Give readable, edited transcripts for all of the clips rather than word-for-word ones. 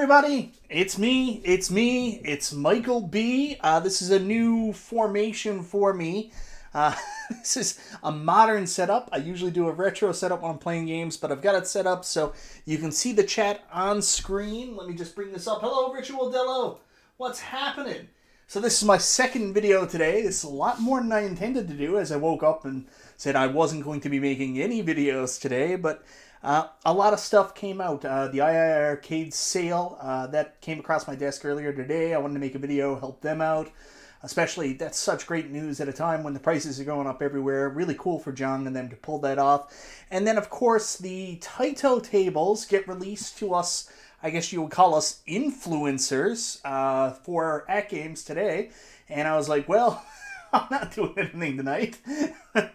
everybody, it's me, it's Michael B. This is a new formation for me. This is a modern setup. I usually do a retro setup when I'm playing games, but I've got it set up so you can see the chat on screen. Let me just bring this up. Hello, Ritual Dello. What's happening? So this is my second video today. This is a lot more than I intended to do, as I woke up and said I wasn't going to be making any videos today, but a lot of stuff came out. The II Arcade sale, that came across my desk earlier today. I wanted to make a video, help them out. Especially, that's such great news at a time when the prices are going up everywhere. Really cool for John and them to pull that off. And then, of course, the Taito Tables get released to us, I guess you would call us influencers, for AtGames today. And I was like, well, I'm not doing anything tonight.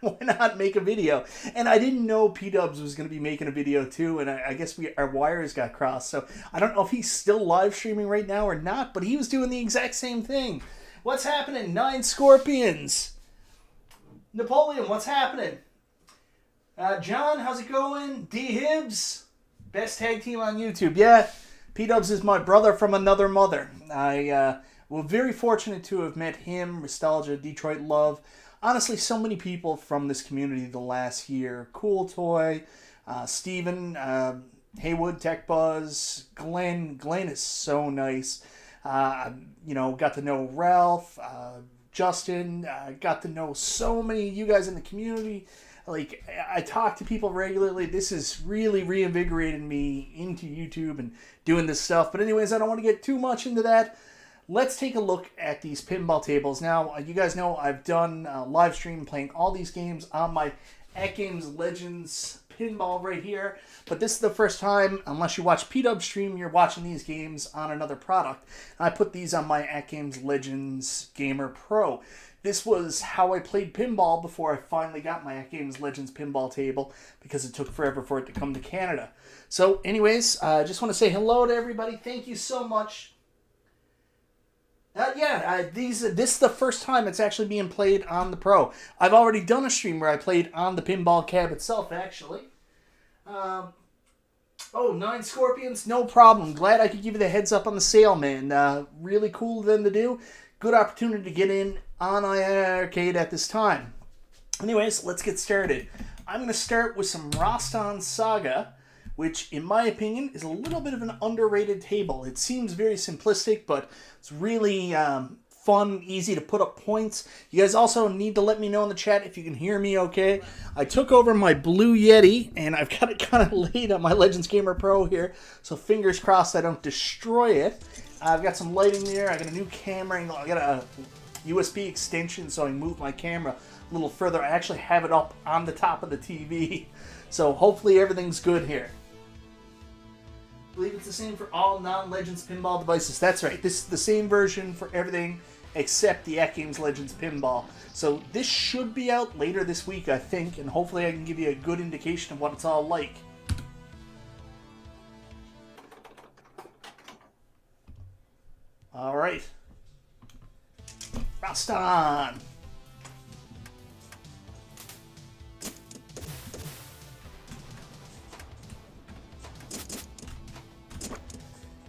Why not make a video? And I didn't know P-Dubs was going to be making a video too, and I guess our wires got crossed. So I don't know if he's still live streaming right now or not, but he was doing the exact same thing. What's happening? 9 Scorpions. Napoleon, what's happening? John, how's it going? D Hibbs, best tag team on YouTube. Yeah, P-Dubs is my brother from another mother. We're very fortunate to have met him, Nostalgia, Detroit Love. Honestly, so many people from this community the last year. Cool Toy, Steven, Haywood, Tech Buzz, Glenn. Glenn is so nice. Got to know Ralph, Justin. Got to know so many of you guys in the community. Like, I talk to people regularly. This is really reinvigorated me into YouTube and doing this stuff. But anyways, I don't want to get too much into that. Let's take a look at these pinball tables. Now, you guys know I've done live stream playing all these games on my AtGames Legends pinball right here. But this is the first time, unless you watch P-Dub stream, you're watching these games on another product. I put these on my AtGames Legends Gamer Pro. This was how I played pinball before I finally got my AtGames Legends pinball table, because it took forever for it to come to Canada. So anyways, I just want to say hello to everybody. Thank you so much. This is the first time it's actually being played on the Pro. I've already done a stream where I played on the pinball cab itself, actually. 9 Scorpions, no problem. Glad I could give you the heads up on the sale, man. Really cool of them to do. Good opportunity to get in on II Arcade at this time. Anyways, let's get started. I'm going to start with some Rastan Saga, which, in my opinion, is a little bit of an underrated table. It seems very simplistic, but it's really fun, easy to put up points. You guys also need to let me know in the chat if you can hear me okay. I took over my Blue Yeti, and I've got it kind of laid on my Legends Gamer Pro here, so fingers crossed I don't destroy it. I've got some lighting there. I got a new camera angle. I got a USB extension so I can move my camera a little further. I actually have it up on the top of the TV, so hopefully everything's good here. I believe it's the same for all non-Legends pinball devices. That's right. This is the same version for everything except the AtGames Legends pinball. So this should be out later this week, I think, and hopefully I can give you a good indication of what it's all like. All right. Rastan.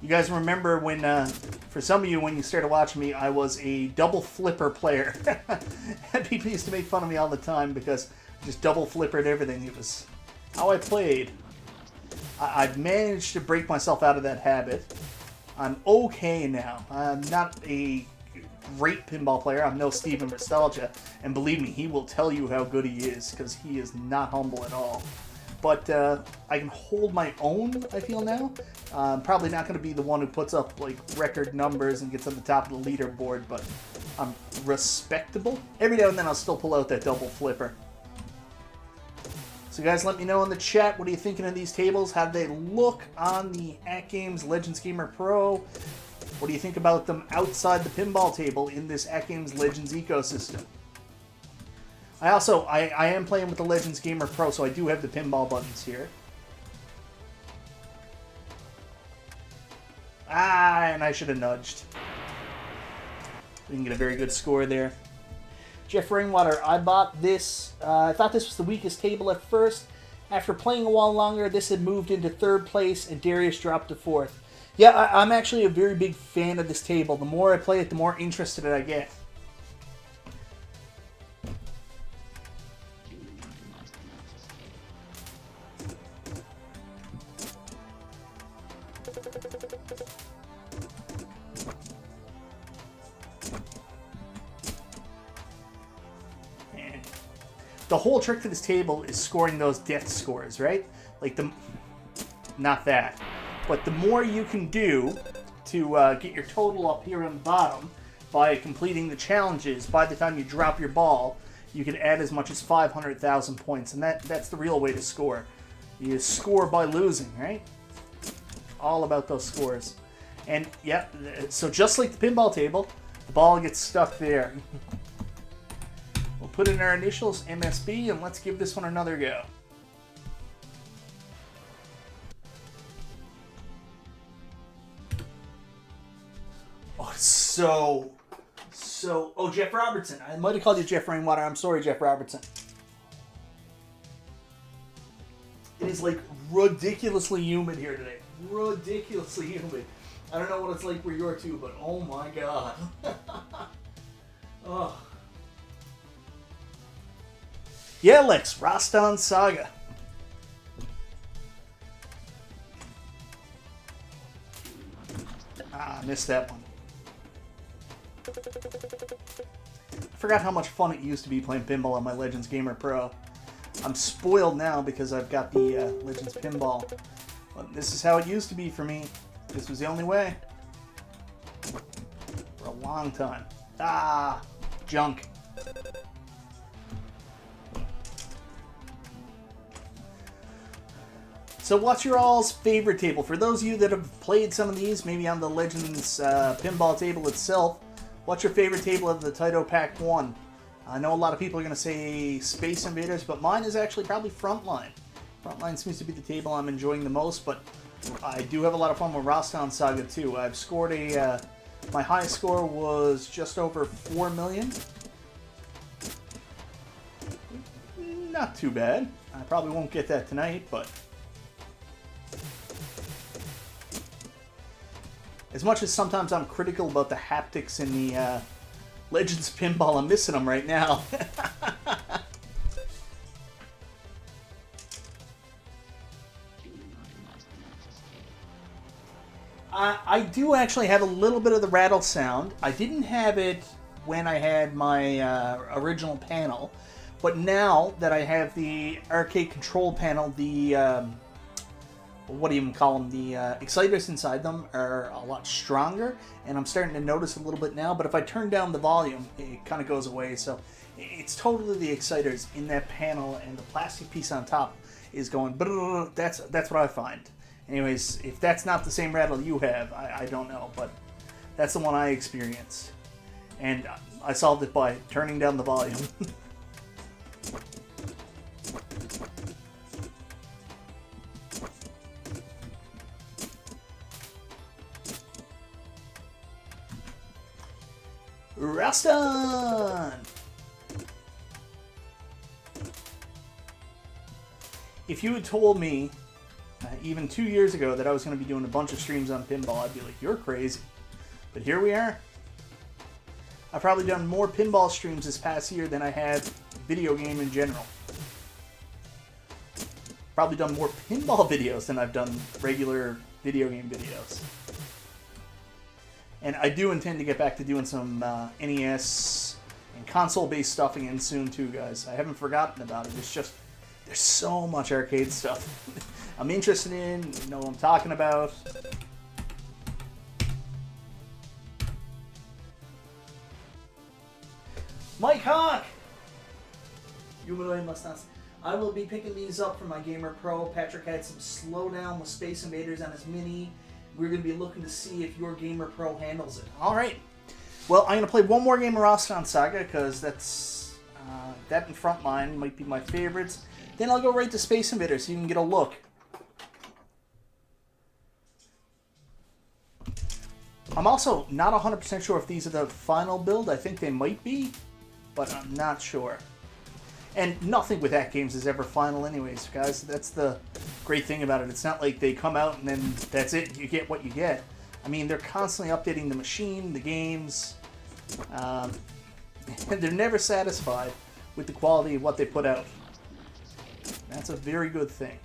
You guys remember when, for some of you, when you started watching me, I was a double flipper player. And people used to make fun of me all the time because I just double flippered everything. It was how I played. I've managed to break myself out of that habit. I'm okay now. I'm not a great pinball player. I'm no Steven Nostalgia. And believe me, he will tell you how good he is, because he is not humble at all. But I can hold my own, I feel now. I'm probably not going to be the one who puts up like record numbers and gets on the top of the leaderboard, but I'm respectable. Every now and then I'll still pull out that double flipper. So guys, let me know in the chat, what are you thinking of these tables? How do they look on the AtGames Legends Gamer Pro? What do you think about them outside the pinball table in this AtGames Legends ecosystem? I am playing with the Legends Gamer Pro, so I do have the pinball buttons here. And I should have nudged. We can get a very good score there. Jeff Rainwater, I bought this. I thought this was the weakest table at first. After playing a while longer, this had moved into third place, and Darius dropped to fourth. Yeah, I'm actually a very big fan of this table. The more I play it, the more interested I get. The whole trick to this table is scoring those death scores, right? Like not that, but the more you can do to get your total up here on the bottom by completing the challenges, by the time you drop your ball, you can add as much as 500,000 points, and that's the real way to score. You score by losing, right? All about those scores. And yeah, so just like the pinball table, the ball gets stuck there. We'll put in our initials, MSB, and let's give this one another go. Oh, oh, Jeff Robertson. I might have called you Jeff Rainwater. I'm sorry, Jeff Robertson. It is like ridiculously humid here today. Ridiculously humid. I don't know what it's like where you're too, but oh my god. Oh. Yeah, Lex, Rastan Saga. Ah, I missed that one. I forgot how much fun it used to be playing pinball on my Legends Gamer Pro. I'm spoiled now because I've got the Legends Pinball. But this is how it used to be for me. This was the only way. For a long time. Ah, junk. So what's your all's favorite table? For those of you that have played some of these, maybe on the Legends pinball table itself, what's your favorite table of the Taito Pack 1? I know a lot of people are going to say Space Invaders, but mine is actually probably Frontline. Frontline seems to be the table I'm enjoying the most, but I do have a lot of fun with Rastan Saga too. I've scored my highest score was just over 4 million. Not too bad. I probably won't get that tonight, but as much as sometimes I'm critical about the haptics in the Legends Pinball, I'm missing them right now. I do actually have a little bit of the rattle sound. I didn't have it when I had my original panel, but now that I have the arcade control panel, the what do you even call them? The exciters inside them are a lot stronger, and I'm starting to notice a little bit now. But if I turn down the volume, it kind of goes away. So it's totally the exciters in that panel, and the plastic piece on top is going. That's what I find. Anyways, if that's not the same rattle you have, I don't know, but that's the one I experienced, and I solved it by turning down the volume. Rastan! If you had told me even 2 years ago that I was going to be doing a bunch of streams on pinball, I'd be like, you're crazy. But here we are. I've probably done more pinball streams this past year than I have video game in general. Probably done more pinball videos than I've done regular video game videos. And I do intend to get back to doing some NES and console-based stuff again soon too, guys. I haven't forgotten about it. It's just, there's so much arcade stuff I'm interested in, you know what I'm talking about. Mike Hawk! I will be picking these up for my Gamer Pro. Patrick had some slowdown with Space Invaders on his Mini. We're going to be looking to see if your Gamer Pro handles it. Alright. Well, I'm going to play one more game of Rastan Saga, because that's that and Frontline might be my favorites. Then I'll go right to Space Invaders so you can get a look. I'm also not 100% sure if these are the final build. I think they might be, but I'm not sure. And nothing with AtGames is ever final anyways, guys. That's the great thing about it. It's not like they come out and then that's it. You get what you get. I mean, they're constantly updating the machine, the games. And they're never satisfied with the quality of what they put out. That's a very good thing.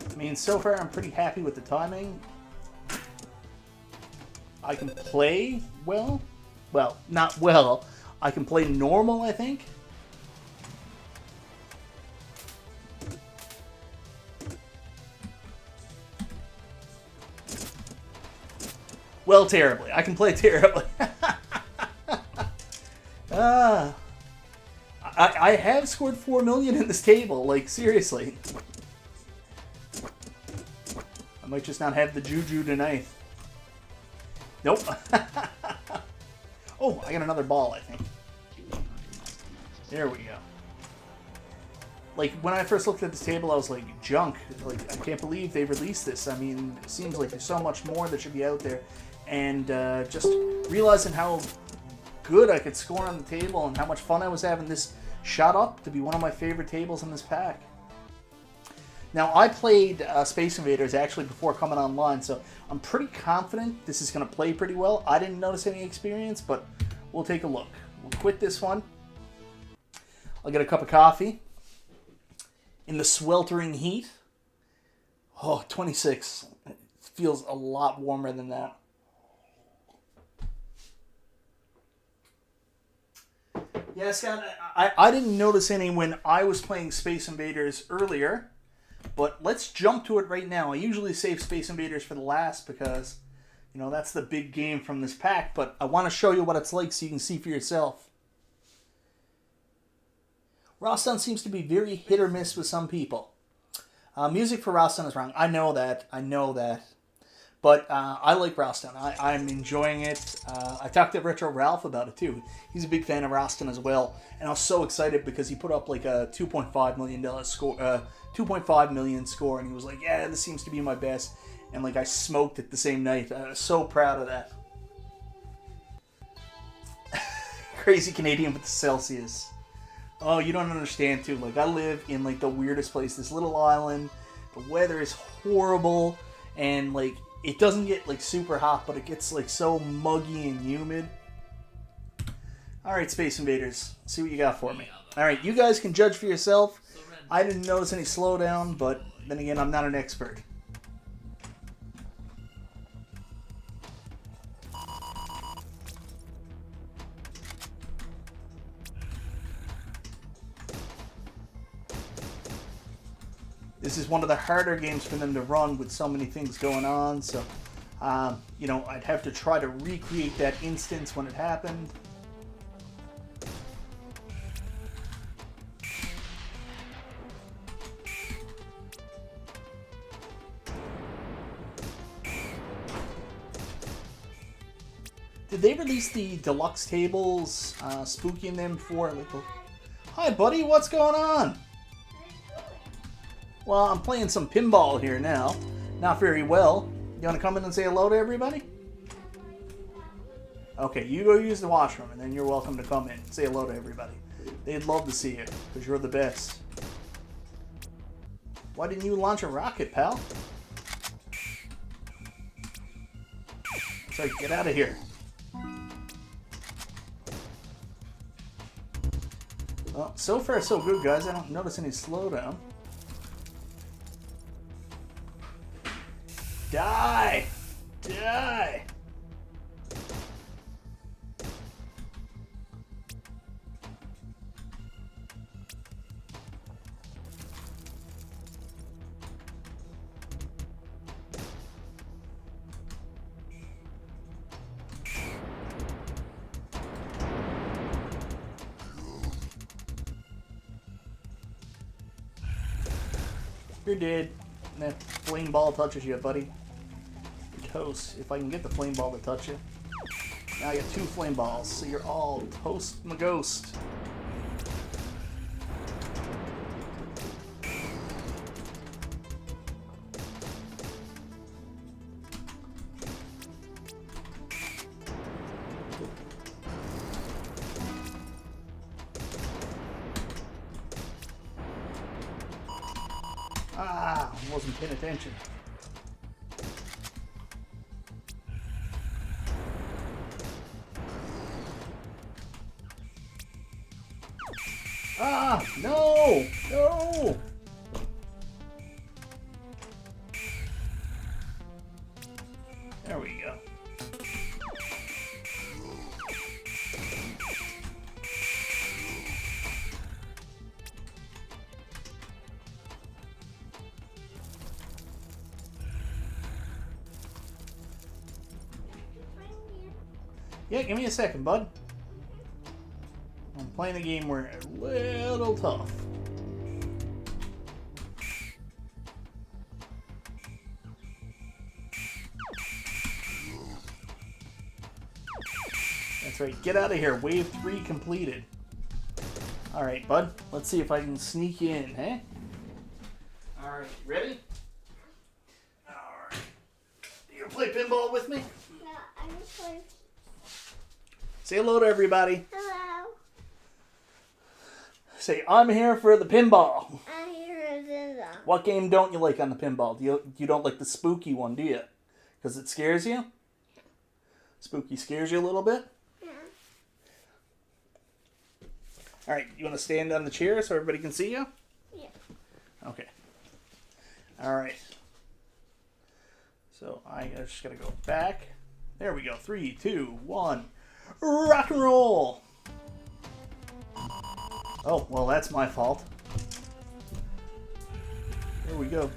I mean, so far I'm pretty happy with the timing. I can play well. Well, not well. I can play normal, I think. Well, terribly. I can play terribly. I have scored 4 million in this table. Like, seriously. I might just not have the juju tonight. Nope. Oh, I got another ball, I think. There we go. Like, when I first looked at this table, I was like, junk. Like, I can't believe they released this. I mean, it seems like there's so much more that should be out there. And just realizing how good I could score on the table and how much fun I was having, this shot up to be one of my favorite tables in this pack. Now, I played Space Invaders actually before coming online, so I'm pretty confident this is going to play pretty well. I didn't notice any experience, but we'll take a look. We'll quit this one. I'll get a cup of coffee in the sweltering heat. Oh, 26. It feels a lot warmer than that. Yeah, Scott, I didn't notice any when I was playing Space Invaders earlier. But let's jump to it right now. I usually save Space Invaders for the last because, you know, that's the big game from this pack. But I want to show you what it's like so you can see for yourself. Rastan seems to be very hit or miss with some people. Music for Rastan is wrong. I know that. I know that. But I like Rastan. I'm enjoying it. I talked to Retro Ralph about it too. He's a big fan of Rastan as well. And I was so excited because he put up like a $2.5 million score. 2.5 million score, and he was like, yeah, this seems to be my best. And like, I smoked it the same night. I was so proud of that. Crazy Canadian with the Celsius. Oh, you don't understand too. Like, I live in like the weirdest place, this little island. The weather is horrible, and like, it doesn't get like super hot, but it gets like so muggy and humid. Alright, Space Invaders, see what you got for me. Alright, you guys can judge for yourself. I didn't notice any slowdown, but then again, I'm not an expert. This is one of the harder games for them to run with so many things going on, so, you know, I'd have to try to recreate that instance when it happened. Did they release the deluxe tables, spooking them for like a... Hi, buddy, what's going on? Well, I'm playing some pinball here now. Not very well. You want to come in and say hello to everybody? Okay, you go use the washroom, and then you're welcome to come in and say hello to everybody. They'd love to see you, because you're the best. Why didn't you launch a rocket, pal? Sorry, get out of here. Well, so far so good, guys. I don't notice any slowdown. Die! Die! You're dead. That flame ball touches you, buddy. You're toast. If I can get the flame ball to touch you. Now I got 2 flame balls, so you're all toast my ghost. Ah, wasn't paying attention. Ah, no, no. There we go. Yeah, give me a second, bud. I'm playing a game where it's a little tough. That's right. Get out of here. Wave 3 completed. Alright, bud. Let's see if I can sneak in, eh? Alright, ready? Alright. You gonna play pinball with me? Yeah, I'm gonna play. Say hello to everybody. Hello. Say, I'm here for the pinball. I'm here for Zinza. What game don't you like on the pinball? You don't like the spooky one, do you? Because it scares you? Spooky scares you a little bit? Yeah. Alright, you want to stand on the chair so everybody can see you? Yeah. Okay. Alright. So I just gotta go back. There we go. 3, 2, 1. Rock and roll! Oh, well, that's my fault. There we go.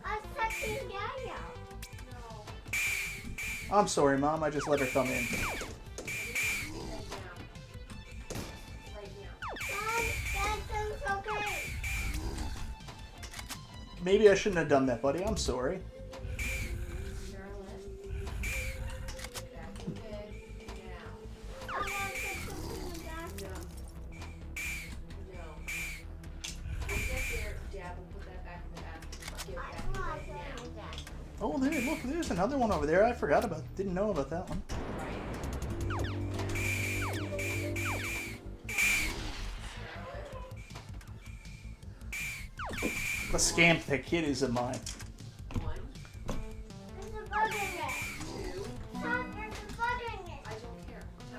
I'm touching Yaya. I'm sorry, Mom. I just let her come in. Mom, that's okay. Maybe I shouldn't have done that, buddy. I'm sorry. Oh, there, look, there's another one over there. I forgot about, didn't know about that one. The scamp that kid is of mine. There's a bug in it. Stop, there's a bug in it. I don't care. No,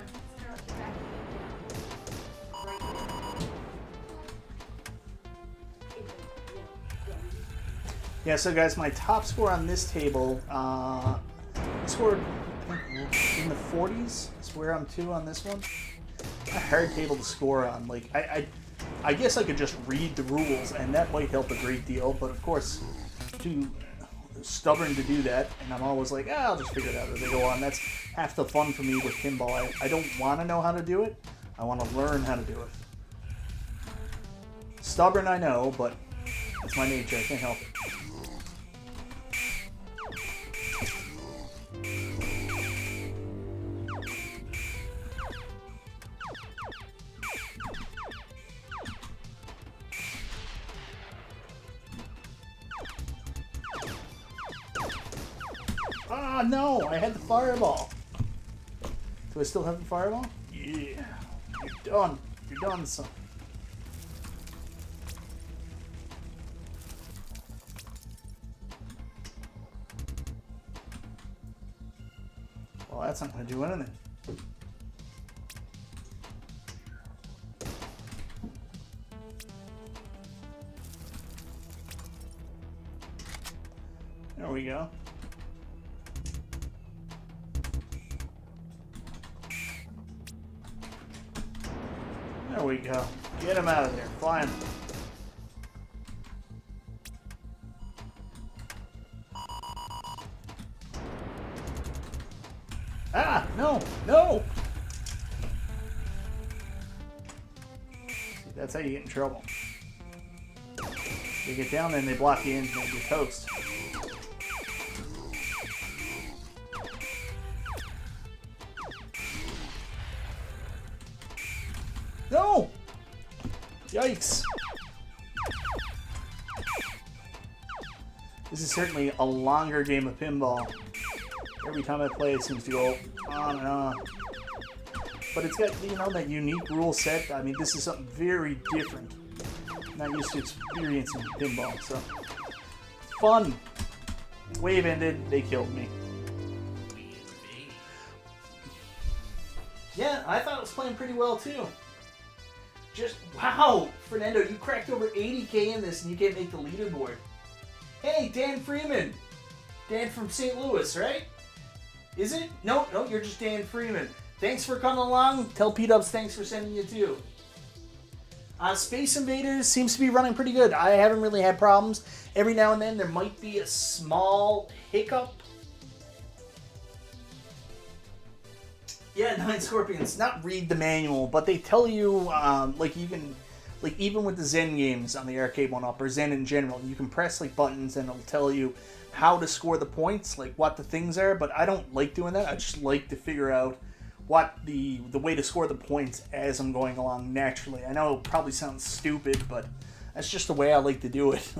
Yeah, so guys, my top score on this table, I scored I think, in the 40s. That's where I'm to on this one. A hard table to score on. Like, I guess I could just read the rules, and that might help a great deal. But of course, too stubborn to do that, and I'm always like, I'll just figure it out as I go on. That's half the fun for me with pinball. I don't want to know how to do it. I want to learn how to do it. Stubborn, I know, but it's my nature. I can't help it. Ah, no! I had the fireball. Do I still have the fireball? Yeah. You're done. You're done, son. Well, that's not going to do anything. There we go. There we go. Get him out of there. Fly him. Ah! No! No! See, that's how you get in trouble. They get down there and they block you in and you're toast. No! Yikes. This is certainly a longer game of pinball. Every time I play, it seems to go on and on. But it's got, you know, that unique rule set. I mean, this is something very different. I'm not used to experiencing pinball, so. Fun! Wave ended, they killed me. Yeah, I thought it was playing pretty well too. Just, wow! Fernando, you cracked over 80K in this and you can't make the leaderboard. Hey, Dan Freeman! Dan from St. Louis, right? Is it? No, you're just Dan Freeman. Thanks for coming along. Tell P-Dubs thanks for sending you too. Space Invaders seems to be running pretty good. I haven't really had problems. Every now and then there might be a small hiccup. Yeah, 9 Scorpions. Not read the manual, but they tell you, like you can, like even with the Zen games on the arcade one-up, or Zen in general, you can press like buttons and it'll tell you how to score the points, like what the things are, but I don't like doing that. I just like to figure out what the way to score the points as I'm going along naturally. I know it probably sounds stupid, but that's just the way I like to do it.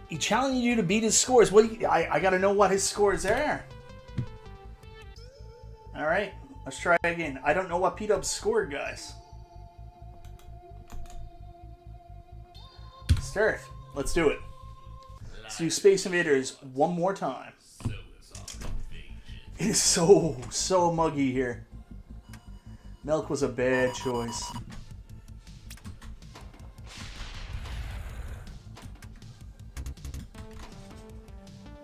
He challenged you to beat his scores. Well, I gotta know what his scores are. Alright, let's try again. I don't know what P-Dubs scored, guys. Start. Let's do it. Let's do Space Invaders one more time. It is so muggy here. Milk was a bad choice.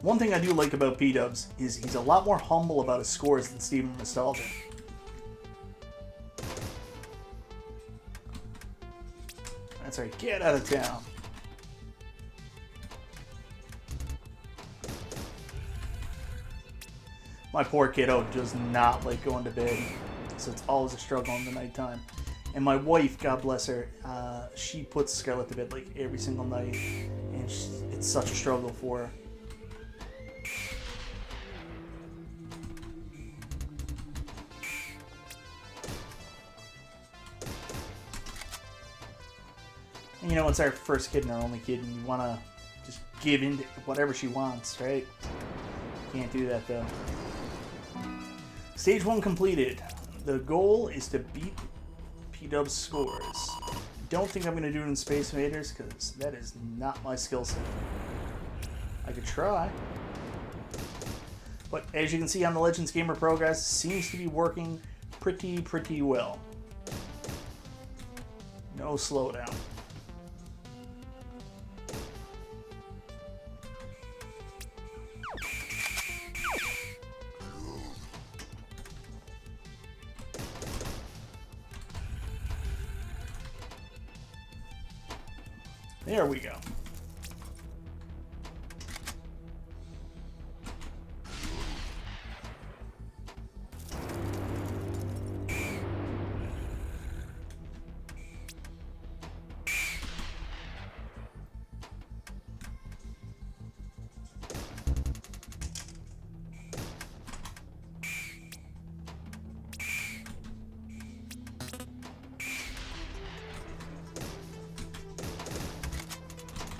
One thing I do like about P-Dubs is he's a lot more humble about his scores than Steven Nostalgia. That's right, get out of town. My poor kiddo does not like going to bed, so it's always a struggle in the nighttime. And my wife, God bless her, she puts Scarlett to bed like every single night, and it's such a struggle for her. And you know, it's our first kid and our only kid, and you want to just give in to whatever she wants, right? Can't do that, though. Stage 1 completed. The goal is to beat P-Dub's scores. Don't think I'm going to do it in Space Invaders, because that is not my skill set. I could try. But as you can see on the Legends Gamer Pro, guys, it seems to be working pretty well. No slowdown. There we go.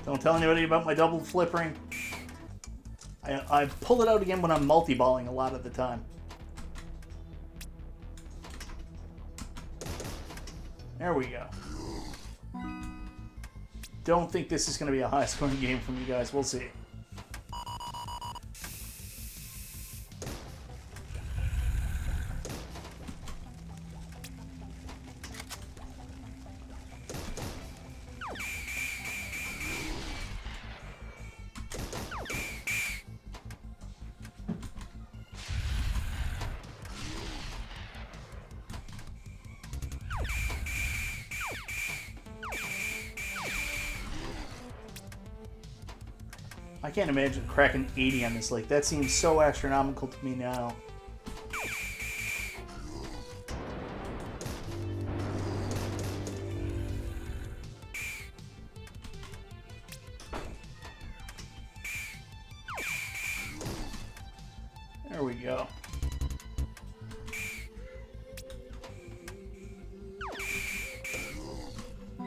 Don't tell anybody about my double flip ring. I pull it out again when I'm multi-balling a lot of the time. There we go. Don't think this is going to be a high-scoring game from you guys. We'll see. I can't imagine cracking 80 on this lake. That seems so astronomical to me now. There we go. I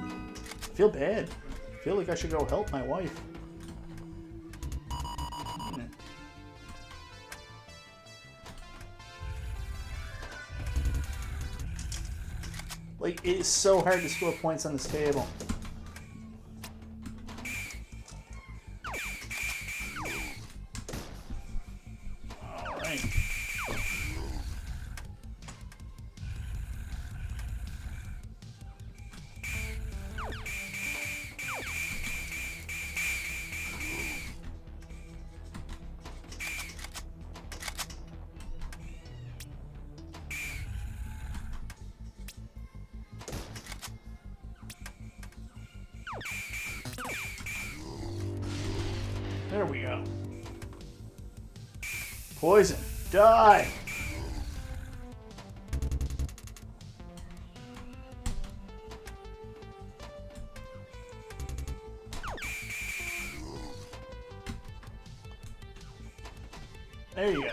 feel bad. I feel like I should go help my wife. Like, it is so hard to score points on this table. Alright. There we go. Poison. Die! There you go.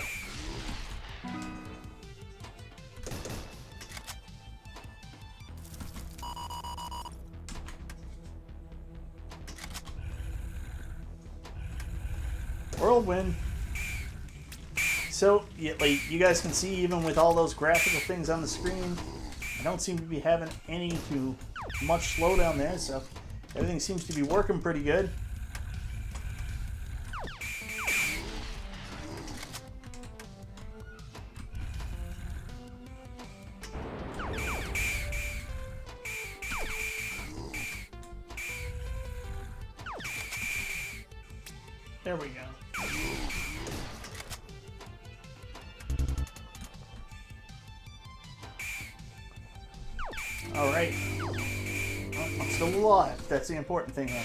Whirlwind. So, yeah, like you guys can see, even with all those graphical things on the screen, I don't seem to be having any too much slowdown there, so everything seems to be working pretty good. There we go. Alright. Well, I'm still alive. That's the important thing here.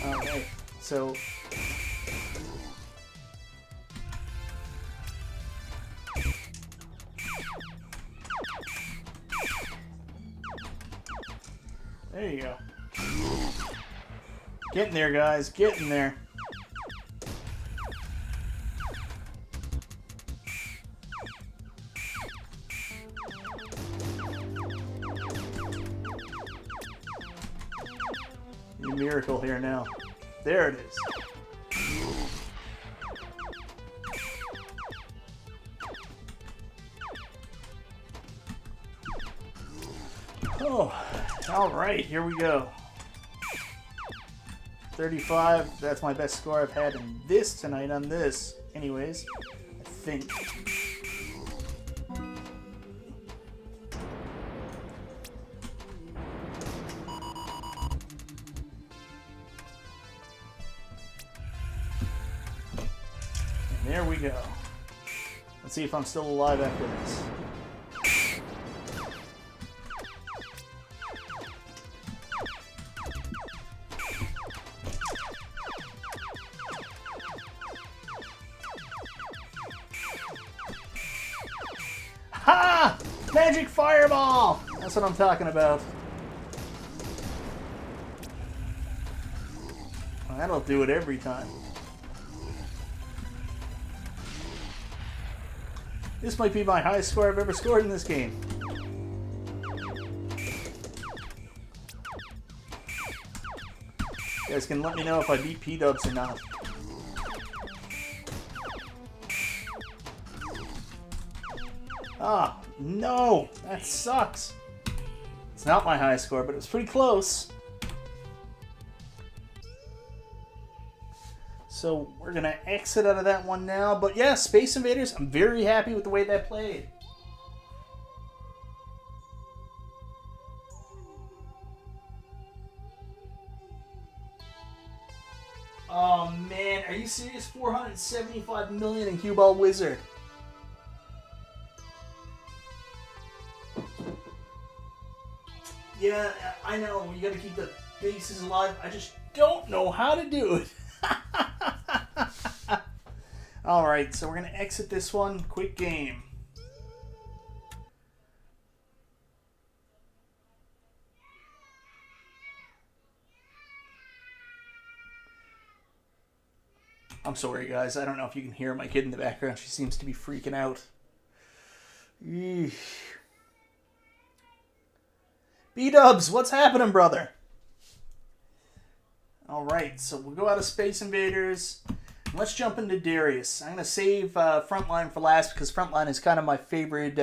Alright, so there you go. Getting there, guys. Getting there. New miracle here now. There it is. Oh, all right, here we go. 35, that's my best score I've had in this tonight on this. Anyways, I think. And there we go. Let's see if I'm still alive after this. Ha! Magic Fireball! That's what I'm talking about. Well, that'll do it every time. This might be my highest score I've ever scored in this game. You guys can let me know if I beat P-dubs or not. Ah, no! That sucks! It's not my highest score, but it was pretty close. So we're gonna exit out of that one now. But yeah, Space Invaders, I'm very happy with the way that played. Oh man, are you serious? 475 million in Cue Ball Wizard. Yeah, I know. You got to keep the bases alive. I just don't know how to do it. All right, so we're going to exit this one. Quick game. I'm sorry, guys. I don't know if you can hear my kid in the background. She seems to be freaking out. Eesh. B-dubs, what's happening, brother? Alright, so we'll go out of Space Invaders. Let's jump into Darius. I'm going to save Frontline for last because Frontline is kind of my favorite,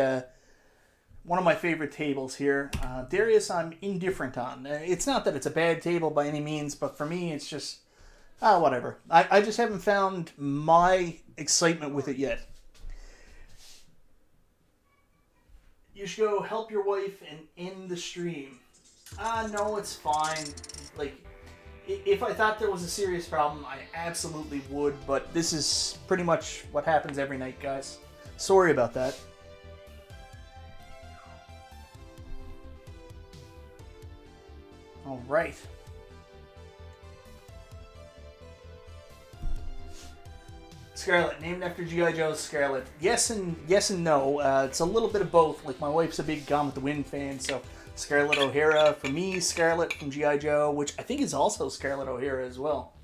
one of my favorite tables here. Darius I'm indifferent on. It's not that it's a bad table by any means, but for me it's just, whatever. I just haven't found my excitement with it yet. You should go help your wife and end the stream. No, it's fine. Like, if I thought there was a serious problem, I absolutely would, but this is pretty much what happens every night, guys. Sorry about that. All right. Scarlet, named after G.I. Joe's Scarlet. Yes and no. It's a little bit of both. Like, my wife's a big Gone with the Wind fan, so Scarlett O'Hara for me, Scarlet from G.I. Joe, which I think is also Scarlett O'Hara as well.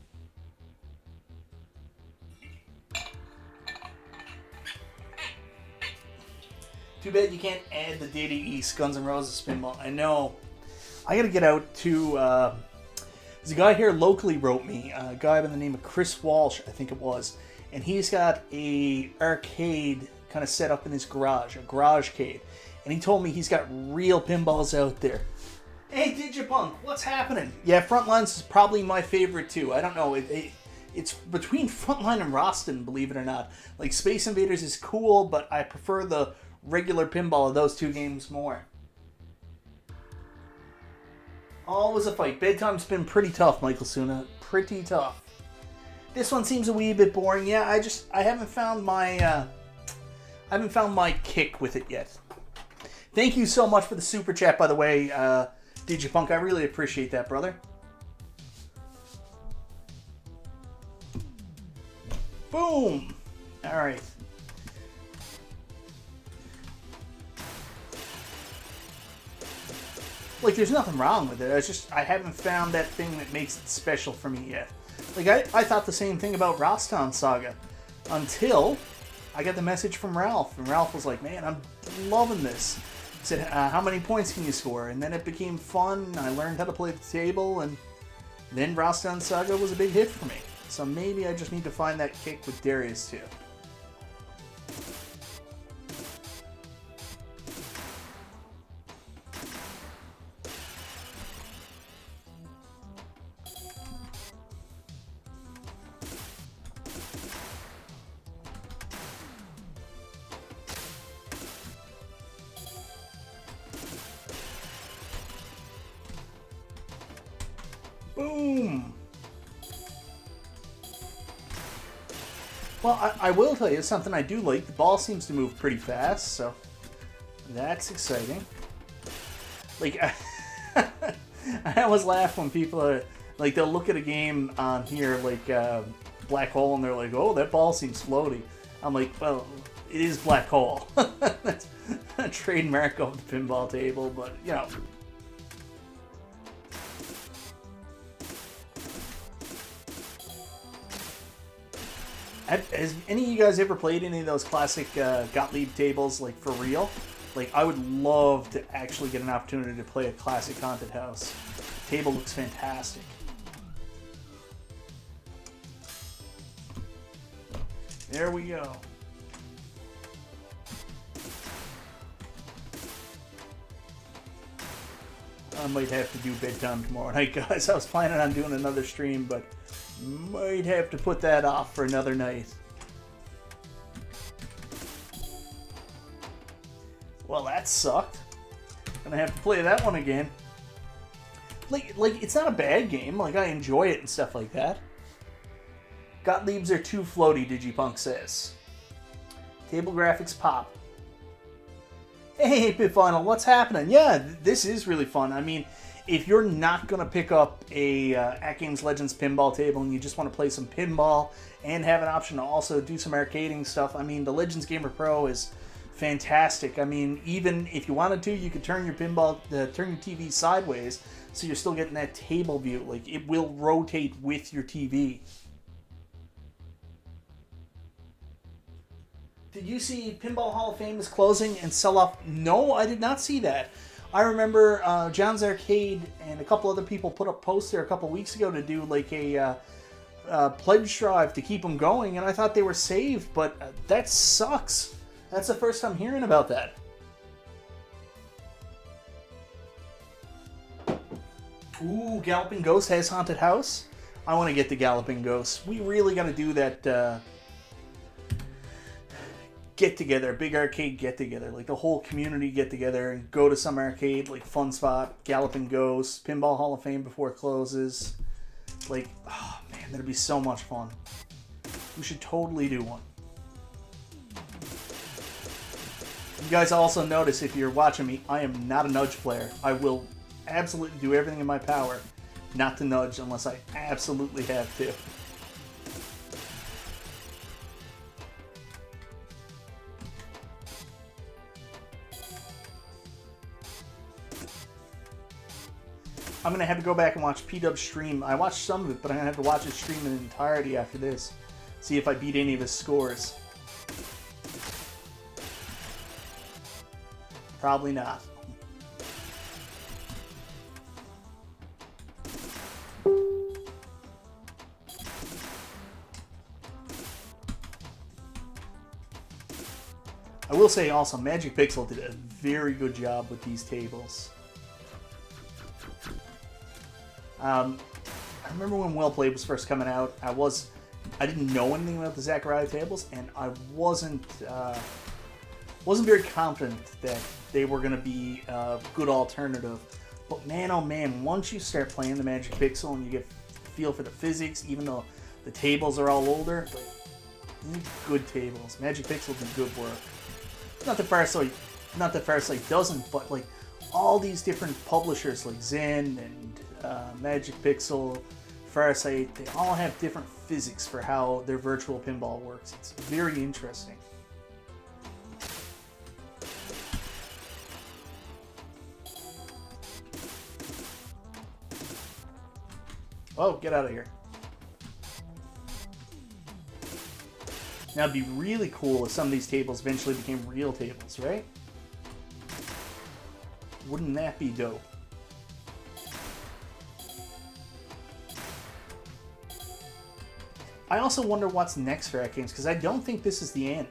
Too bad you can't add the Data East Guns N' Roses pinball. I know. I gotta get out to... there's a guy here locally wrote me, a guy by the name of Chris Walsh, I think it was. And he's got a arcade kind of set up in his garage, a garagecade. And he told me he's got real pinballs out there. Hey, Digipunk, what's happening? Yeah, Frontlines is probably my favorite too. I don't know. It's between Frontline and Rastan, believe it or not. Like, Space Invaders is cool, but I prefer the regular pinball of those two games more. Always a fight. Bedtime's been pretty tough, Michael Suna. Pretty tough. This one seems a wee bit boring. Yeah, I haven't found my kick with it yet. Thank you so much for the super chat, by the way, Digipunk. I really appreciate that, brother. Boom. All right. Like, there's nothing wrong with it. I haven't found that thing that makes it special for me yet. Like, I thought the same thing about Rastan Saga until I got the message from Ralph. And Ralph was like, man, I'm loving this. He said, how many points can you score? And then it became fun. I learned how to play the table. And then Rastan Saga was a big hit for me. So maybe I just need to find that kick with Darius too. Boom! Well, I will tell you something I do like. The ball seems to move pretty fast, so that's exciting. Like, I always laugh when people are, like, they'll look at a game on here, like Black Hole, and they're like, oh, that ball seems floaty. I'm like, well, it is Black Hole. That's a trademark of the pinball table, but, you know. Has any of you guys ever played any of those classic Gottlieb tables, like, for real? Like, I would love to actually get an opportunity to play a classic haunted house. The table looks fantastic. There we go. I might have to do bedtime tomorrow night, guys. I was planning on doing another stream, but might have to put that off for another night. Well, that sucked. Gonna have to play that one again. Like it's not a bad game. Like, I enjoy it and stuff like that. Gottliebs are too floaty, Digipunk says. Table graphics pop. Hey, Pit Final, what's happening? Yeah, this is really fun. I mean, if you're not going to pick up a AtGames Legends pinball table and you just want to play some pinball and have an option to also do some arcading stuff, I mean, the Legends Gamer Pro is fantastic. I mean, even if you wanted to, you could turn your turn your TV sideways so you're still getting that table view. Like, it will rotate with your TV. Did you see Pinball Hall of Fame is closing and sell off? No, I did not see that. I remember John's Arcade and a couple other people put up posts there a couple weeks ago to do like a pledge drive to keep them going, and I thought they were saved, but that sucks. That's the first time hearing about that. Ooh, Galloping Ghost has Haunted House. I want to get the Galloping Ghost. We really got to do that get-together, big arcade get-together. Like the whole community get-together and go to some arcade, like Fun Spot, Galloping Ghost, Pinball Hall of Fame before it closes. Like, oh man, that'd be so much fun. We should totally do one. You guys also notice, if you're watching me, I am not a nudge player. I will absolutely do everything in my power not to nudge unless I absolutely have to. I'm going to have to go back and watch P-Dub's stream. I watched some of it, but I'm going to have to watch his stream in entirety after this. See if I beat any of his scores. Probably not. I will say also, Magic Pixel did a very good job with these tables. I remember when Well Played was first coming out, I didn't know anything about the Zaccaria tables, and I wasn't very confident that they were going to be a good alternative. But man, oh man, once you start playing the Magic Pixel and you get a feel for the physics, even though the tables are all older, like, good tables. Magic Pixel did good work. Not that Farsight doesn't, but like all these different publishers like Zen and Magic Pixel, Farsight, they all have different physics for how their virtual pinball works. It's very interesting. Oh, get out of here. Now, it'd be really cool if some of these tables eventually became real tables, right? Wouldn't that be dope? I also wonder what's next for AtGames, because I don't think this is the end.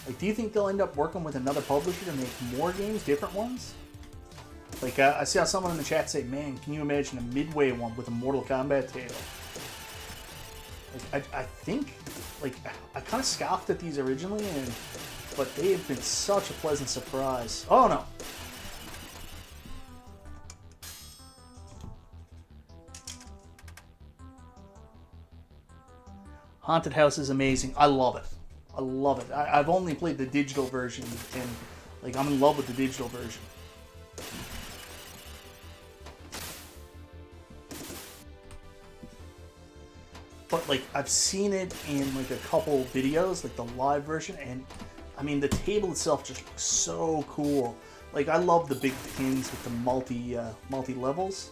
Like, do you think they'll end up working with another publisher to make more games, different ones? Like, I saw someone in the chat say, man, can you imagine a Midway one with a Mortal Kombat table? Like, I think, like, I kind of scoffed at these originally, but they have been such a pleasant surprise. Oh, no. Haunted House is amazing. I love it. I love it. I've only played the digital version, and like I'm in love with the digital version. But like I've seen it in like a couple videos, like the live version, and I mean the table itself just looks so cool. Like I love the big pins with the multi levels.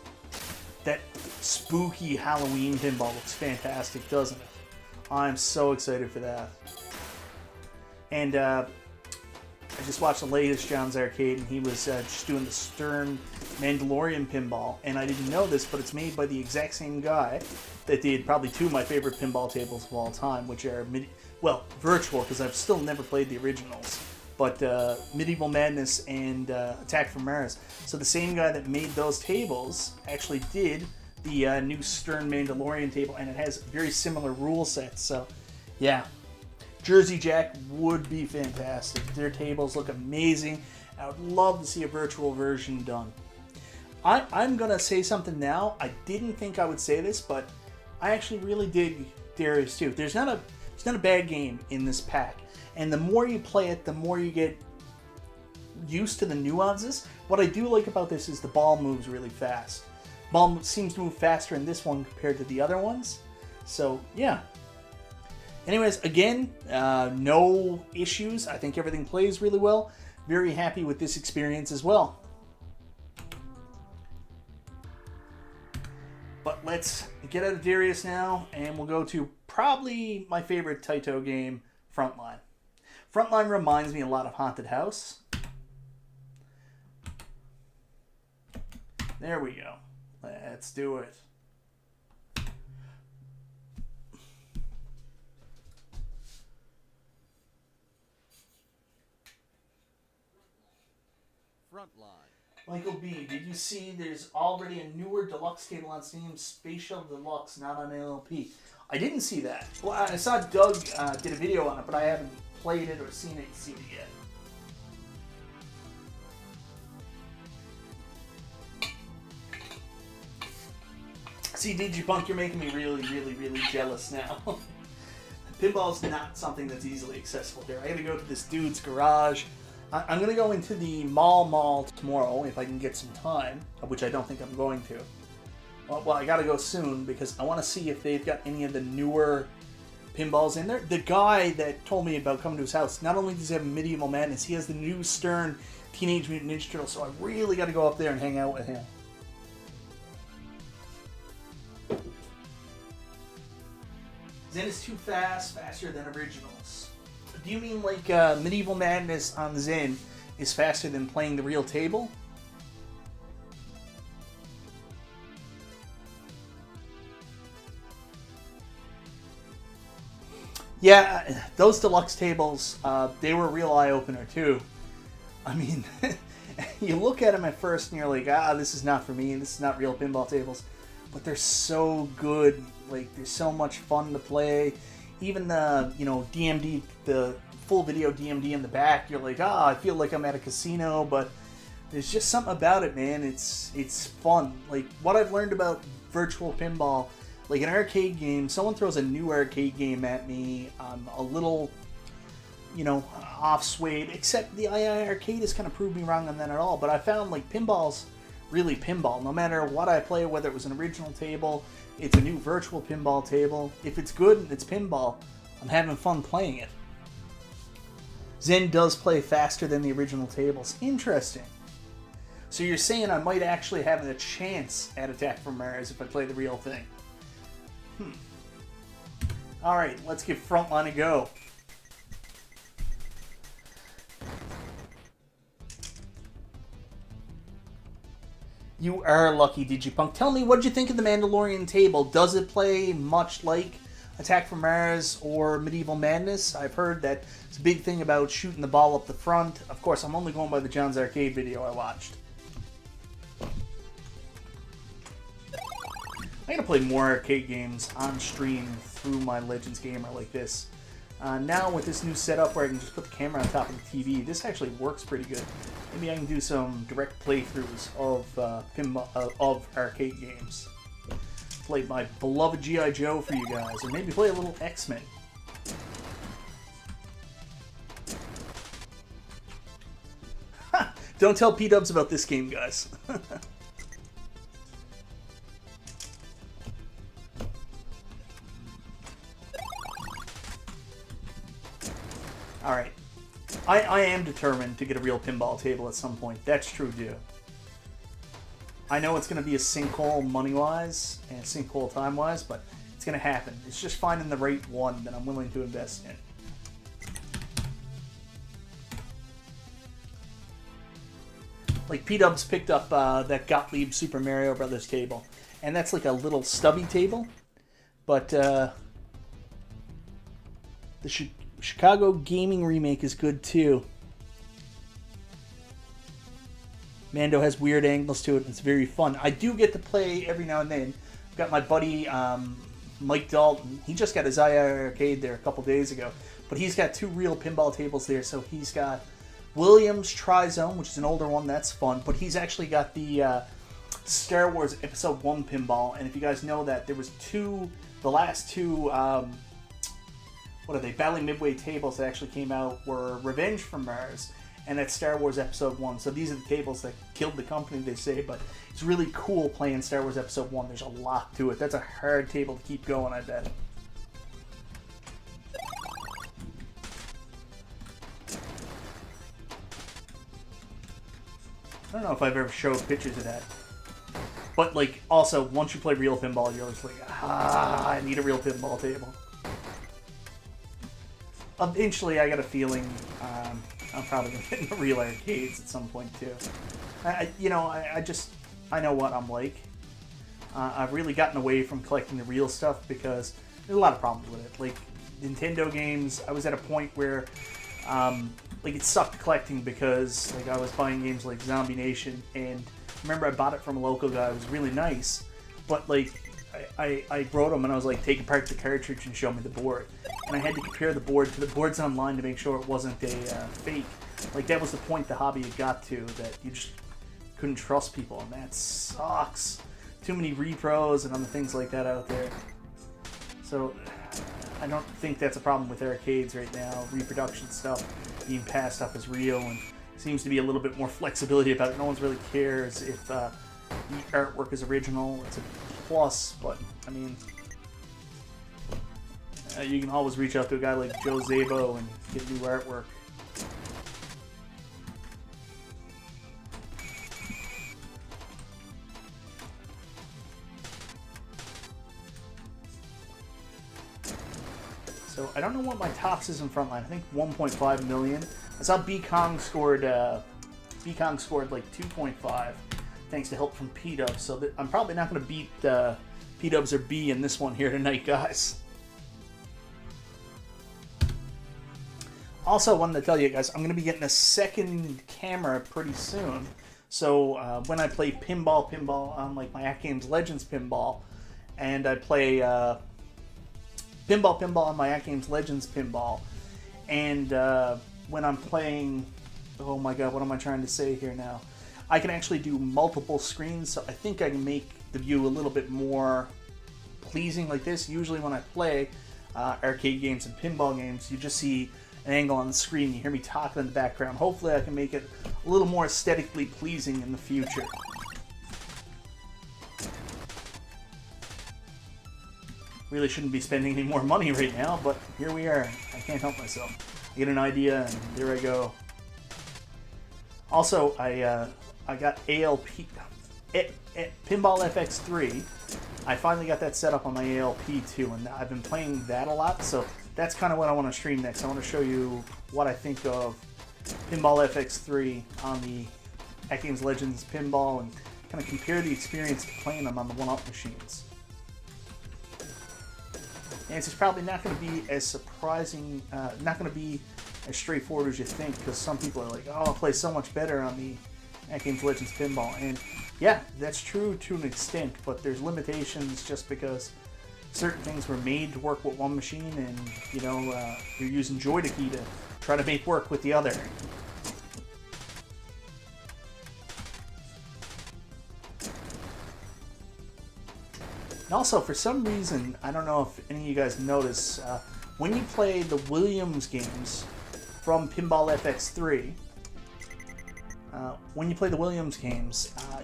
That spooky Halloween pinball looks fantastic, doesn't it? I'm so excited for that. And I just watched the latest John's Arcade, and he was just doing the Stern Mandalorian pinball. And I didn't know this, but it's made by the exact same guy that did probably two of my favorite pinball tables of all time, which are, virtual, because I've still never played the originals. But Medieval Madness and Attack from Mars. So the same guy that made those tables actually did the new Stern Mandalorian table, and it has very similar rule sets. So, yeah, Jersey Jack would be fantastic. Their tables look amazing. I would love to see a virtual version done. I'm gonna say something now. I didn't think I would say this, but I actually really dig Darius too. There's not a bad game in this pack, and the more you play it, the more you get used to the nuances. What I do like about this is the ball moves really fast. Ball seems to move faster in this one compared to the other ones. So, yeah. Anyways, again, no issues. I think everything plays really well. Very happy with this experience as well. But let's get out of Darius now, and we'll go to probably my favorite Taito game, Frontline. Frontline reminds me a lot of Haunted House. There we go. Let's do it. Frontline. Michael B, did you see there's already a newer deluxe table on Steam, Spatial Deluxe, not on LLP? I didn't see that. Well, I saw Doug did a video on it, but I haven't played it or seen it yet. See, Digipunk, you're making me really, really, really jealous now. Pinball's not something that's easily accessible here. I gotta go to this dude's garage. I'm going to go into the mall tomorrow if I can get some time, which I don't think I'm going to. Well, I got to go soon because I want to see if they've got any of the newer pinballs in there. The guy that told me about coming to his house, not only does he have Medieval Madness, he has the new Stern Teenage Mutant Ninja Turtles, so I really got to go up there and hang out with him. Zen is too fast, faster than originals. Do you mean like Medieval Madness on Zen is faster than playing the real table? Yeah, those deluxe tables, they were a real eye-opener too. I mean, you look at them at first and you're like, this is not for me, this is not real pinball tables. But they're so good, like, they're so much fun to play. Even the, DMD, the full video DMD in the back, you're like, I feel like I'm at a casino, but there's just something about it, man. It's fun. Like, what I've learned about virtual pinball, like an arcade game, someone throws a new arcade game at me, I'm a little, off-swayed, except the II Arcade has kind of proved me wrong on that at all, but I found, like, pinball's really pinball. No matter what I play, whether it was an original table, it's a new virtual pinball table. If it's good and it's pinball, I'm having fun playing it. Zen does play faster than the original tables. Interesting. So you're saying I might actually have a chance at Attack from Mars if I play the real thing. Alright, let's give Frontline a go. You are lucky, Digipunk. Tell me, what did you think of the Mandalorian table? Does it play much like Attack from Mars or Medieval Madness? I've heard that it's a big thing about shooting the ball up the front. Of course, I'm only going by the John's Arcade video I watched. I'm going to play more arcade games on stream through my Legends Gamer like this. Now with this new setup where I can just put the camera on top of the TV, this actually works pretty good. Maybe I can do some direct playthroughs of arcade games. Play my beloved G.I. Joe for you guys, or maybe play a little X-Men. Don't tell P-dubs about this game, guys. Alright. I am determined to get a real pinball table at some point. That's true, too. I know it's going to be a sinkhole money-wise and a sinkhole time-wise, but it's going to happen. It's just finding the right one that I'm willing to invest in. Like, P-Dubs picked up that Gottlieb Super Mario Brothers table, and that's like a little stubby table, but the Chicago Gaming remake is good too. Mando has weird angles to it, and it's very fun. I do get to play every now and then. I've got my buddy Mike Dalton. He just got his II Arcade there a couple days ago, but he's got 2 real pinball tables there. So he's got Williams Tri-Zone, which is an older one, that's fun, but he's actually got the Star Wars Episode 1 pinball, and if you guys know that, there was the last two what are they, Bally Midway tables that actually came out were Revenge from Mars and that's Star Wars Episode 1. So these are the tables that killed the company, they say, but it's really cool playing Star Wars Episode 1. There's a lot to it. That's a hard table to keep going, I bet. I don't know if I've ever showed pictures of that. But, like, also, once you play real pinball, you're just like, I need a real pinball table. Eventually, I got a feeling I'm probably going to get into real arcades at some point, too. I know what I'm like. I've really gotten away from collecting the real stuff because there's a lot of problems with it. Like, Nintendo games, I was at a point where, like, it sucked collecting because, like, I was buying games like Zombie Nation, and remember I bought it from a local guy. It was really nice, but, like, I wrote him and I was like, take apart the cartridge and show me the board. And I had to compare the board to the boards online to make sure it wasn't a fake. Like, that was the point the hobby had got to, that you just couldn't trust people, and that sucks. Too many repros and other things like that out there. So, I don't think that's a problem with arcades right now. Reproduction stuff being passed off as real, and seems to be a little bit more flexibility about it. No one really cares if the artwork is original. It's a plus, but I mean, you can always reach out to a guy like Joe Zabo and get new artwork. So I don't know what my tops is in Frontline. I think 1.5 million. I saw B-Kong scored like 2.5 thanks to help from P-Dubs. So I'm probably not going to beat P-Dubs or B in this one here tonight, guys. Also, I wanted to tell you guys, I'm going to be getting a second camera pretty soon. So when I play pinball on like my AtGames Legends Pinball, and I play pinball on my AtGames Legends Pinball, and when I'm playing, oh my god, what am I trying to say here now? I can actually do multiple screens, so I think I can make the view a little bit more pleasing like this. Usually when I play arcade games and pinball games, you just see an angle on the screen, you hear me talking in the background. Hopefully I can make it a little more aesthetically pleasing in the future. Really shouldn't be spending any more money right now, but here we are. I can't help myself. I get an idea, and there I go. Also, I got ALP, Pinball FX3. I finally got that set up on my ALP too, and I've been playing that a lot, so that's kind of what I want to stream next. I want to show you what I think of Pinball FX3 on the AtGames Legends Pinball, and kind of compare the experience to playing them on the one-up machines. And it's probably not going to be as surprising, not going to be as straightforward as you think, because some people are like, oh, I'll play so much better on the AtGames Legends Pinball. And yeah, that's true to an extent, but there's limitations just because certain things were made to work with one machine, and, you know, you're using joystick to try to make work with the other. And also, for some reason, I don't know if any of you guys notice, when you play the Williams games from Pinball FX3,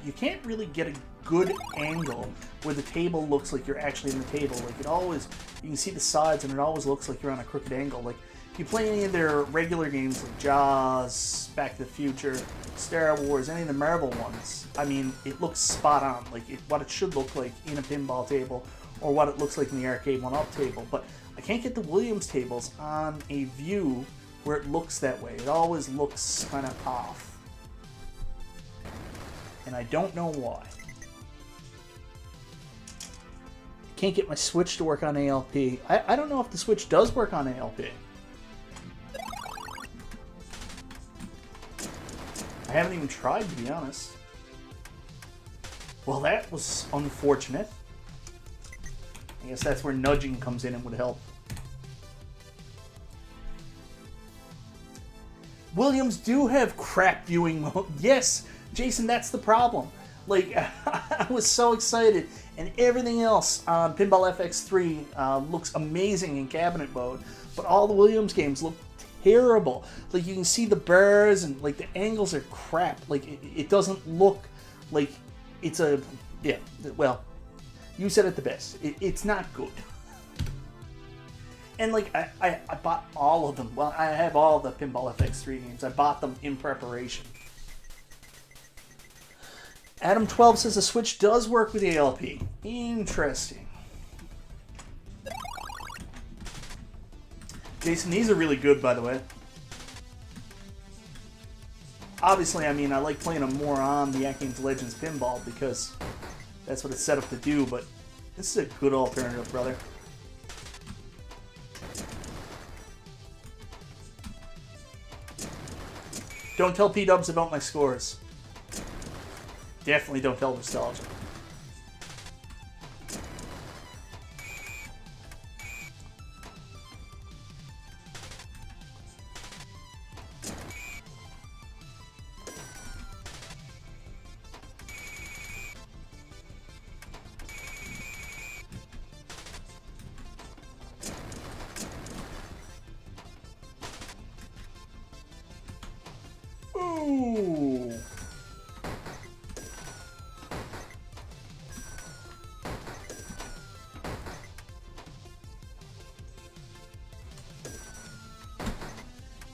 you can't really get a good angle where the table looks like you're actually in the table. Like, it always, you can see the sides, and it always looks like you're on a crooked angle. Like, if you play any of their regular games like Jaws, Back to the Future, Star Wars, any of the Marvel ones, I mean, it looks spot on, like what it should look like in a pinball table, or what it looks like in the arcade one-up table. But I can't get the Williams tables on a view where it looks that way. It always looks kind of off, and I don't know why. Can't get my Switch to work on ALP. I don't know if the Switch does work on ALP. I haven't even tried, to be honest. Well, that was unfortunate. I guess that's where nudging comes in and would help. Williams do have crap viewing mode. Yes, Jason, that's the problem. Like, I was so excited, and everything else on Pinball FX3 looks amazing in cabinet mode, but all the Williams games look terrible. Like, you can see the burrs and, like, the angles are crap. Like, it doesn't look like it's a... Yeah, well, you said it the best. It's not good. And, like, I bought all of them. Well, I have all the Pinball FX3 games. I bought them in preparation. Adam12 says the Switch does work with ALP. Interesting. Jason, these are really good, by the way. Obviously, I mean, I like playing them more on the AtGames Legends Pinball because that's what it's set up to do, but this is a good alternative, brother. Don't tell P-Dubs about my scores. Definitely don't tell Nostalgia. Ooh.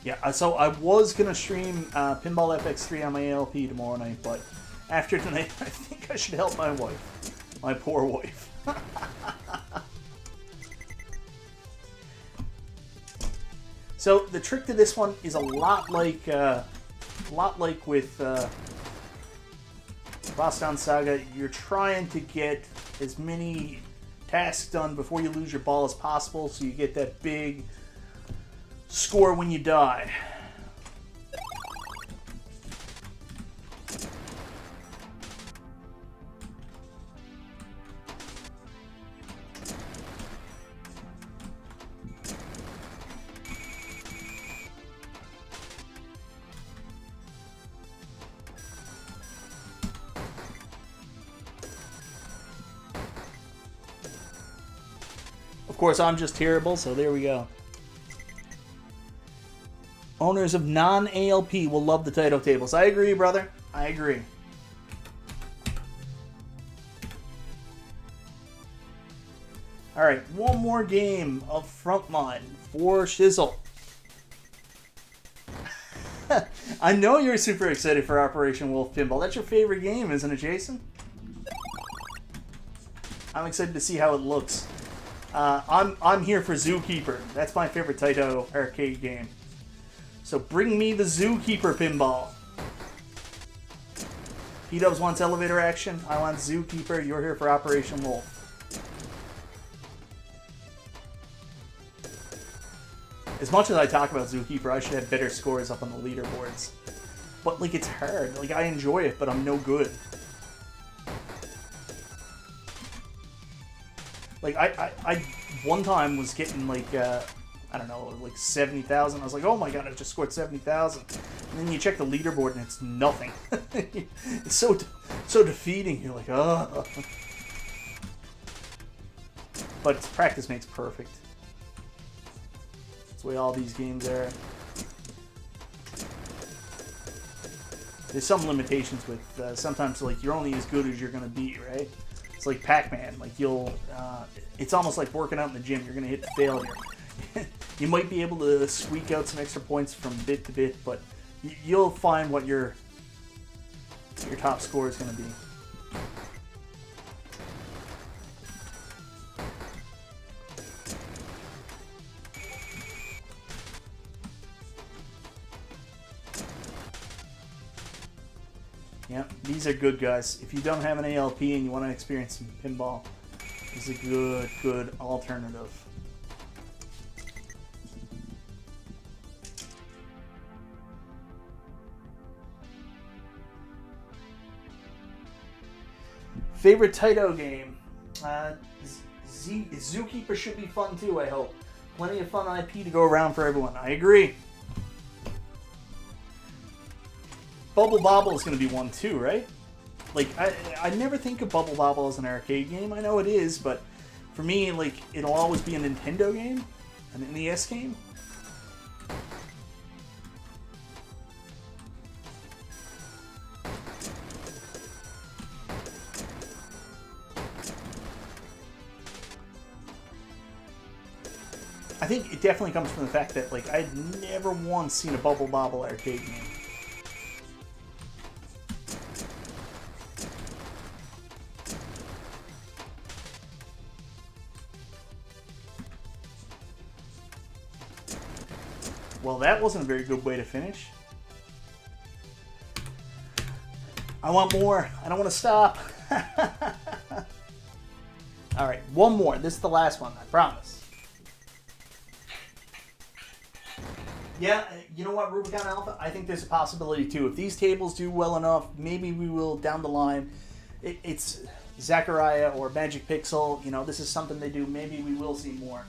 Yeah, so I was going to stream Pinball FX3 on my ALP tomorrow night, but after tonight, I think I should help my wife. My poor wife. So the trick to this one is a lot like with Rastan Saga. You're trying to get as many tasks done before you lose your ball as possible, so you get that big score when you die. Of course, I'm just terrible, so there we go. Owners of non-ALP will love the Taito Tables. I agree, brother. I agree. Alright, one more game of Frontline for Shizzle. I know you're super excited for Operation Wolf Pinball. That's your favorite game, isn't it, Jason? I'm excited to see how it looks. I'm here for Zookeeper. That's my favorite Taito arcade game. So bring me the Zookeeper pinball. P-Dubs wants elevator action. I want Zookeeper. You're here for Operation Wolf. As much as I talk about Zookeeper, I should have better scores up on the leaderboards. But, like, it's hard. Like, I enjoy it, but I'm no good. Like, I one time was getting, like, I don't know, like 70,000. I was like, oh my god, I just scored 70,000. And then you check the leaderboard and it's nothing. It's so defeating. You're like, oh. But practice makes perfect. That's the way all these games are. There's some limitations with sometimes, like, you're only as good as you're going to be, right? It's like Pac-Man. Like, you'll, it's almost like working out in the gym. You're going to hit failure. You might be able to squeak out some extra points from bit to bit, but you'll find what your top score is going to be. Yeah, these are good, guys. If you don't have an ALP and you want to experience some pinball, this is a good alternative. Favorite Taito game? Zookeeper should be fun too, I hope. Plenty of fun IP to go around for everyone. I agree. Bubble Bobble is going to be one too, right? Like, I never think of Bubble Bobble as an arcade game. I know it is, but for me, like, it'll always be a Nintendo game, an NES game. I think it definitely comes from the fact that, like, I'd never once seen a Bubble Bobble arcade game. Well, that wasn't a very good way to finish. I want more. I don't want to stop. All right, one more. This is the last one, I promise. Yeah, you know what, Rubicon Alpha? I think there's a possibility too. If these tables do well enough, maybe we will down the line. It's Zachariah or Magic Pixel. You know, this is something they do. Maybe we will see more.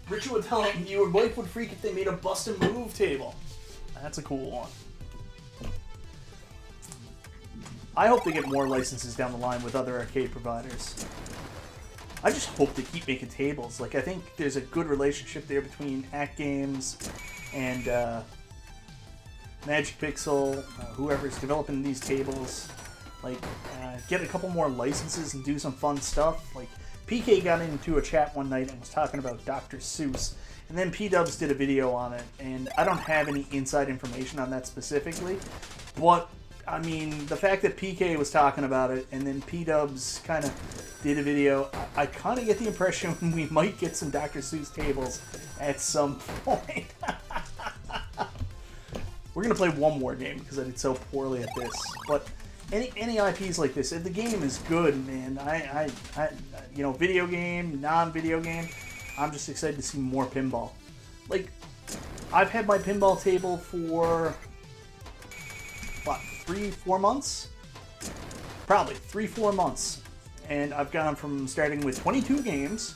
Richard would tell him your wife would freak if they made a bust and move table. That's a cool one. I hope they get more licenses down the line with other arcade providers. I just hope they keep making tables. Like, I think there's a good relationship there between AtGames and Magic Pixel, whoever's developing these tables. Like, get a couple more licenses and do some fun stuff. Like, PK got into a chat one night and was talking about Dr. Seuss, and then P-Dubs did a video on it, and I don't have any inside information on that specifically, but, I mean, the fact that PK was talking about it, and then P-Dubs kind of did a video, I kind of get the impression we might get some Dr. Seuss tables at some point. We're going to play one more game, because I did so poorly at this, but any IPs like this, if the game is good, man, I you know, video game, non-video game, I'm just excited to see more pinball. Like, I've had my pinball table for, what, 3-4 months? Probably 3-4 months. And I've gone from starting with 22 games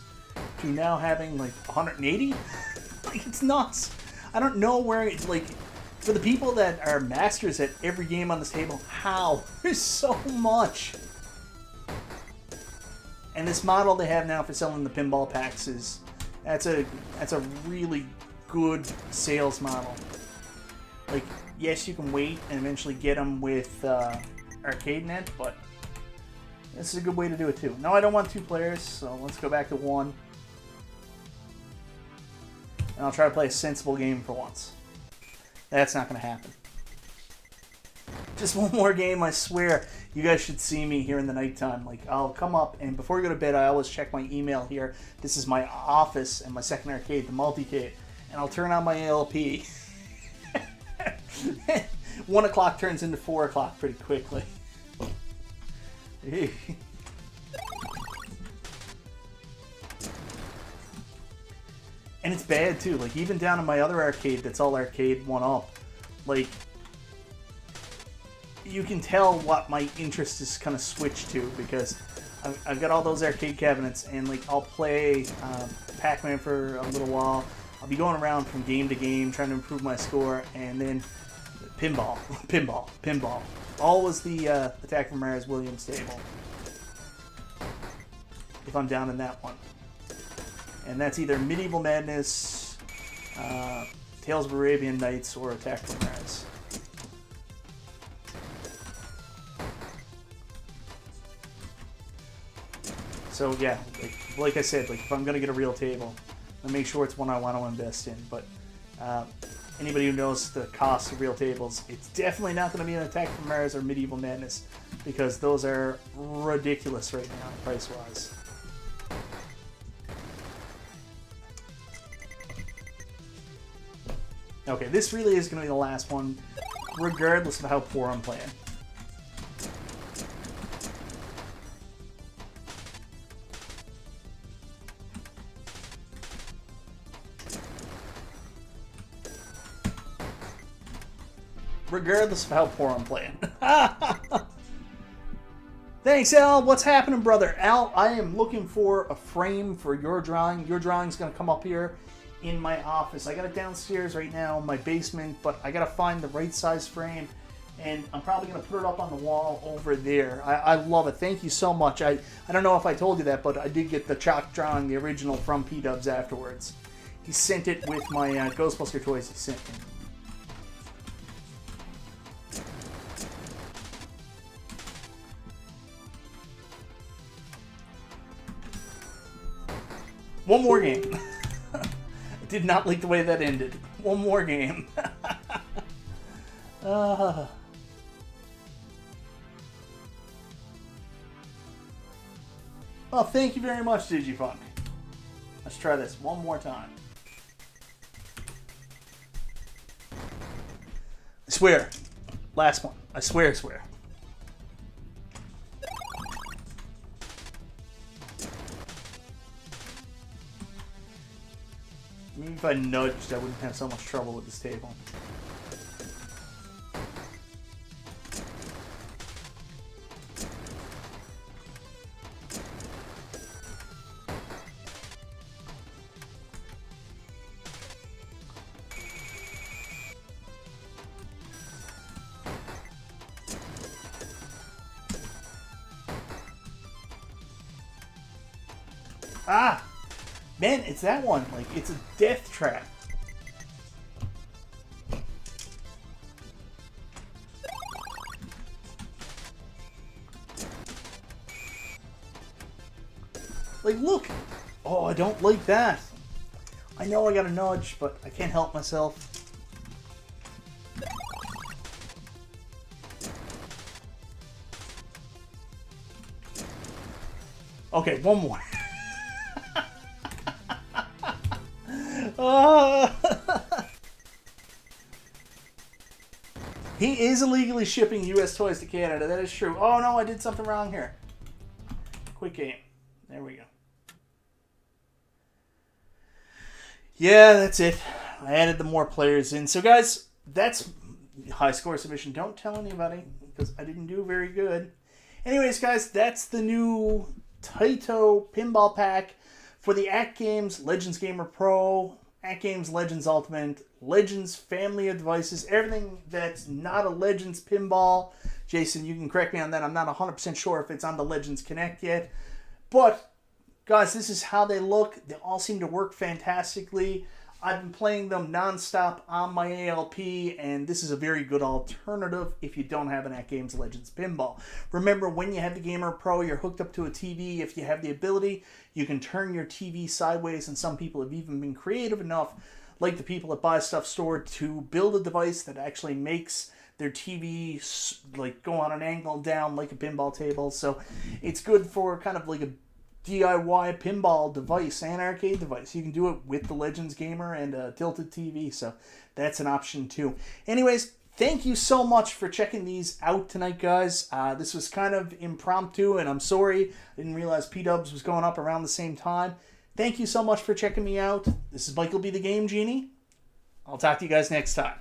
to now having like 180. Like, it's nuts. I don't know where, like, for the people that are masters at every game on this table, how? There's so much. And this model they have now for selling the pinball packs is, that's a really good sales model. Like, yes, you can wait and eventually get them with ArcadeNet, but this is a good way to do it too. No, I don't want 2 players, so let's go back to 1. And I'll try to play a sensible game for once. That's not going to happen. Just one more game, I swear. You guys should see me here in the nighttime. Like, I'll come up, and before I go to bed, I always check my email here. This is my office and my second arcade, the multicade. And I'll turn on my ALP. 1 o'clock turns into 4 o'clock pretty quickly. And it's bad too, like even down in my other arcade that's all arcade 1-up, like you can tell what my interest is kind of switched to, because I've got all those arcade cabinets, and like I'll play Pac-Man for a little while, I'll be going around from game to game trying to improve my score, and then pinball, pinball, pinball. Always the Attack from Mars Williams table, if I'm down in that one. And that's either Medieval Madness, Tales of Arabian Nights, or Attack from Mars. So yeah, like I said, like if I'm gonna get a real table, I'll make sure it's one I want to invest in. But anybody who knows the cost of real tables, it's definitely not going to be an Attack from Mars or Medieval Madness, because those are ridiculous right now, price-wise. Okay, this really is going to be the last one, regardless of how poor I'm playing. Regardless of how poor I'm playing. Thanks, Al. What's happening, brother? Al, I am looking for a frame for your drawing. Your drawing's going to come up here in my office. I got it downstairs right now in my basement, but I gotta find the right size frame, and I'm probably gonna put it up on the wall over there. I love it. Thank you so much. I don't know if I told you that, but I did get the chalk drawing, the original, from P-Dubs afterwards. He sent it with my Ghostbuster toys he sent me. One more game. I did not like the way that ended. One more game. Well, thank you very much, Digifunk. Let's try this one more time. I swear. Last one. I swear. Maybe if I nudged, I wouldn't have so much trouble with this table. Ah! Man, it's that one. Like, it's a death trap. Like, look! Oh, I don't like that. I know I got a nudge, but I can't help myself. Okay, one more. He is illegally shipping U.S. toys to Canada. That is true. Oh, no, I did something wrong here. Quick game. There we go. Yeah, that's it. I added the more players in. So, guys, that's high score submission. Don't tell anybody because I didn't do very good. Anyways, guys, that's the new Taito Pinball Pack for the AtGames Legends Gamer Pro, AtGames Legends Ultimate, Legends family of devices, everything that's not a Legends pinball. Jason, you can correct me on that. I'm not 100% sure if it's on the Legends Connect yet. But, guys, this is how they look. They all seem to work fantastically. I've been playing them nonstop on my ALP, and this is a very good alternative if you don't have an AtGames Legends pinball. Remember, when you have the Gamer Pro, you're hooked up to a TV. If you have the ability, you can turn your TV sideways, and some people have even been creative enough, like the people at Buy Stuff Store, to build a device that actually makes their TV like go on an angle down like a pinball table. So it's good for kind of like a DIY pinball device and arcade device. You can do it with the Legends Gamer and a tilted TV, so that's an option too. Anyways, thank you so much for checking these out tonight, guys. This was kind of impromptu, and I'm sorry. I didn't realize P-Dubs was going up around the same time. Thank you so much for checking me out. This is Michael B. the Game Genie. I'll talk to you guys next time.